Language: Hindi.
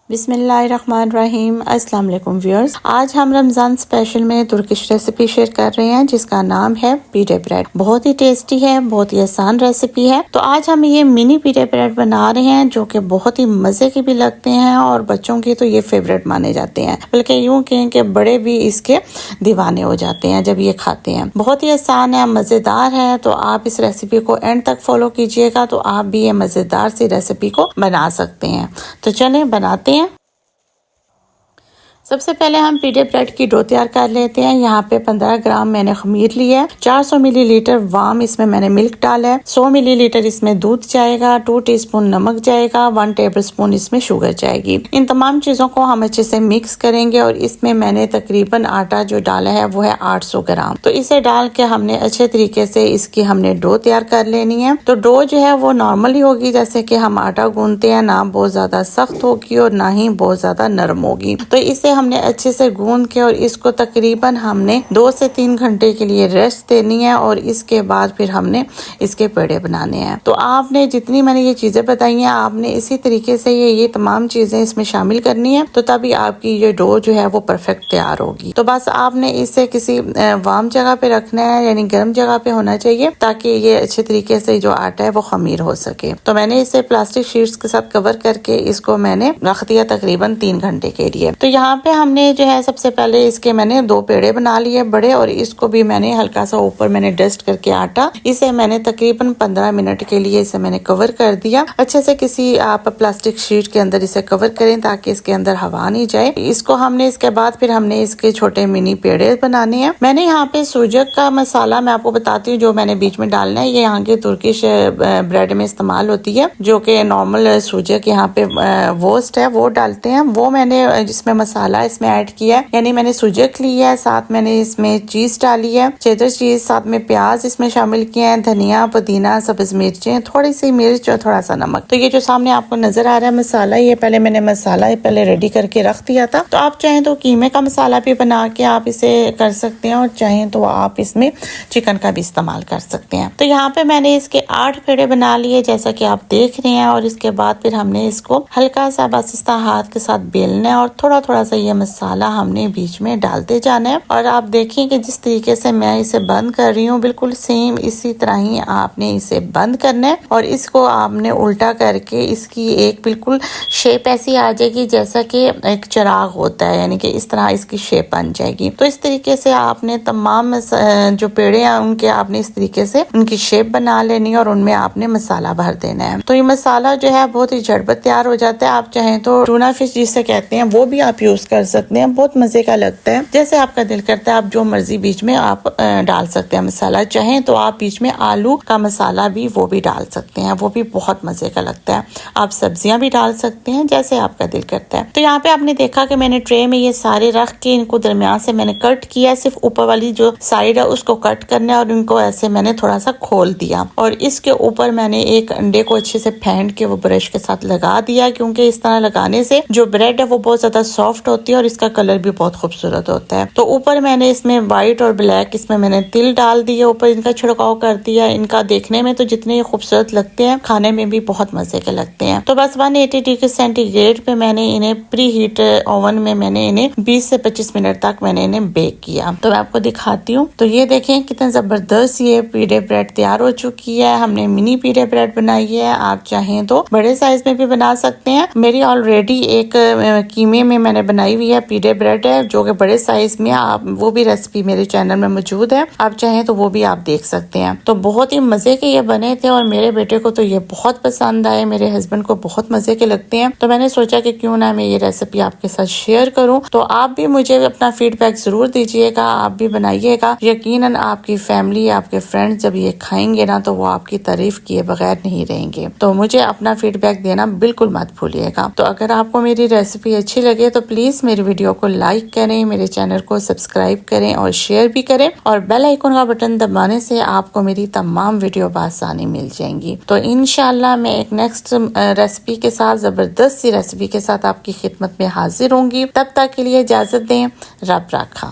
बिस्मिल्लाहिर्रहमानिर्रहीम। अस्सलाम वालेकुम व्यूअर्स, आज हम रमज़ान स्पेशल में तुर्किश रेसिपी शेयर कर रहे हैं जिसका नाम है पीटे ब्रेड। बहुत ही टेस्टी है, बहुत ही आसान रेसिपी है। तो आज हम ये मिनी पीटे ब्रेड बना रहे हैं जो कि बहुत ही मज़े के भी लगते हैं और बच्चों की तो ये फेवरेट माने जाते हैं, बल्कि यूँ कहें कि बड़े भी इसके दीवाने हो जाते हैं जब ये खाते हैं। बहुत ही आसान है, मज़ेदार है। तो आप इस रेसिपी को एंड तक फॉलो कीजिएगा तो आप भी ये मज़ेदार सी रेसिपी को बना सकते हैं। तो चलें बनाते हैं। सबसे पहले हम पीटे ब्रेड की डो तैयार कर लेते हैं। यहाँ पे 15 ग्राम मैंने खमीर लिया है, 400 मिलीलीटर वाम इसमें मैंने मिल्क डाला है, 100 मिलीलीटर इसमें दूध जाएगा, 2 टीस्पून नमक जाएगा, 1 टेबलस्पून इसमें शुगर जाएगी। इन तमाम चीज़ों को हम अच्छे से मिक्स करेंगे और इसमें मैंने तकरीबन आटा जो डाला है वो है 800 ग्राम। तो इसे डाल के हमने अच्छे तरीके से इसकी हमने डो तैयार कर लेनी है। तो डो जो है वो नॉर्मली होगी जैसे कि हम आटा गूंदते हैं, ना बहुत ज्यादा सख्त होगी और ना ही बहुत ज्यादा नरम होगी। तो इसे हमने अच्छे से गूंद के और इसको तकरीबन हमने 2 से 3 घंटे के लिए रेस्ट देनी है और इसके बाद फिर हमने इसके पेड़े बनाने हैं। तो आपने जितनी मैंने ये चीजें बताई हैं आपने इसी तरीके से ये तमाम चीजें इसमें शामिल करनी है, तो तभी आपकी ये डो जो है वो परफेक्ट तैयार होगी। तो बस आपने इसे किसी वार्म जगह पे रखना है, यानी गर्म जगह पे होना चाहिए ताकि ये अच्छे तरीके से जो आटा है वो खमीर हो सके। तो मैंने इसे प्लास्टिक शीट्स के साथ कवर करके इसको मैंने रख दिया तकरीबन 3 घंटे के लिए। तो यहाँ पे हमने जो है सबसे पहले इसके मैंने 2 पेड़े बना लिए बड़े, और इसको भी मैंने हल्का सा ऊपर मैंने डस्ट करके आटा, इसे मैंने तकरीबन 15 मिनट के लिए इसे मैंने कवर कर दिया। अच्छे से किसी आप प्लास्टिक शीट के अंदर इसे कवर करें ताकि इसके अंदर हवा नहीं जाए। इसको हमने इसके बाद फिर हमने इसके छोटे मिनी पेड़े बनाने हैं। मैंने यहाँ पे सूजक का मसाला मैं आपको बताती हूँ जो मैंने बीच में डालना है। ये यहाँ के तुर्किश ब्रेड में इस्तेमाल होती है, जो कि नॉर्मल सूजक यहाँ पे वोस्ट है वो डालते हैं। वो मैंने जिसमें मसाला इसमें ऐड किया है, यानी मैंने सूजक ली है, साथ मैंने इसमें चीज डाली है, चेदर चीज, साथ में प्याज इसमें शामिल किए हैं, धनिया, पुदीना, सब्ज मिर्चें, थोड़ी सी मिर्च और थोड़ा सा नमक। तो ये जो सामने आपको नजर आ रहा है मसाला, ये पहले मैंने मसाला रेडी करके रख दिया था। तो आप चाहें तो कीमे का मसाला भी बना के आप इसे कर सकते हैं और चाहें तो आप इसमें चिकन का भी इस्तेमाल कर सकते हैं। तो यहाँ पे मैंने इसके 8 पेड़े बना लिए जैसा कि आप देख रहे हैं, और इसके बाद फिर हमने इसको हल्का सा बस इस तरह हाथ के साथ बेलना है और थोड़ा थोड़ा सा ये मसाला हमने बीच में डालते जाना है। और आप देखिए कि जिस तरीके से मैं इसे बंद कर रही हूँ बिल्कुल सेम इसी तरह ही आपने इसे बंद करना है, और इसको आपने उल्टा करके इसकी एक बिल्कुल शेप ऐसी आ जाएगी जैसा कि एक चिराग होता है, यानी कि इस तरह इसकी शेप बन जाएगी। तो इस तरीके से आपने तमाम जो पेड़े हैं उनके आपने इस तरीके से उनकी शेप बना लेनी है और उनमें आपने मसाला भर देना है। तो ये मसाला जो है बहुत ही झटपट तैयार हो जाता है। आप चाहें तो टूना फिश जिसे कहते हैं वो भी आप यूज कर सकते हैं, बहुत मजे का लगता है। जैसे आपका दिल करता है आप जो मर्जी बीच में आप डाल सकते हैं मसाला। चाहें तो आप बीच में आलू का मसाला भी वो भी डाल सकते हैं, वो भी बहुत मजे का लगता है। आप सब्जियां भी डाल सकते हैं जैसे आपका दिल करता है। तो यहाँ पे आपने देखा कि मैंने ट्रे में ये सारे रख के इनको दरमियान से मैंने कट किया, सिर्फ ऊपर वाली जो साइड है उसको कट करना है और इनको ऐसे मैंने थोड़ा सा खोल दिया, और इसके ऊपर मैंने एक अंडे को अच्छे से फेंट के वो ब्रश के साथ लगा दिया, क्योंकि इस तरह लगाने से जो ब्रेड है वो बहुत ज्यादा सॉफ्ट होती है और इसका कलर भी बहुत खूबसूरत होता है। तो ऊपर मैंने इसमें व्हाइट और ब्लैक इसमें मैंने तिल डाल दिए, ऊपर इनका छिड़काव कर दिया। इनका देखने में तो जितने खूबसूरत लगते हैं खाने में भी बहुत मजे के लगते हैं। तो बस 180 डिग्री सेंटीग्रेड पे मैंने इन्हें प्री हीट ओवन में मैंने इन्हें 20 से 25 मिनट तक मैंने इन्हें बेक किया। तो मैं आपको दिखाती हूँ। तो ये देखें कितने जबरदस्त ये पीटे ब्रेड तैयार हो चुकी है। हमने मिनी पीटे ब्रेड बनाई है, आप चाहें तो बड़े साइज में भी बना सकते हैं। मेरी ऑलरेडी एक कीमे में मैंने बनाई हुई है पीटे ब्रेड है जो कि बड़े साइज में, आप वो भी रेसिपी मेरे चैनल में मौजूद है, आप चाहें तो वो भी आप देख सकते हैं। तो बहुत ही मजे के ये बने थे और मेरे बेटे को तो ये बहुत पसंद आए, मेरे हस्बैंड को बहुत मजे के लगते हैं। तो मैंने सोचा कि क्यों ना मैं ये रेसिपी आपके साथ शेयर करूं। तो आप भी मुझे अपना फीडबैक जरूर दीजिएगा, आप भी बनाइएगा। यकीनन आपकी फैमिली, आपके फ्रेंड्स जब ये खाएंगे ना तो वो आपकी तारीफ किए बगैर नहीं रहेंगे। तो मुझे अपना फीडबैक देना बिल्कुल मत भूलिएगा। तो अगर आपको मेरी रेसिपी अच्छी लगे तो प्लीज मेरी वीडियो को लाइक करें, मेरे चैनल को सब्सक्राइब करें और शेयर भी करें, और बेल आइकन का बटन दबाने से आपको मेरी तमाम वीडियो आसानी मिल जाएंगी। तो इंशाल्लाह मैं एक नेक्स्ट रेसिपी के साथ, जबरदस्त सी रेसिपी के साथ आपकी खिदमत में हाजिर होंगी। तब तक के लिए इजाजत दें। रब राखा।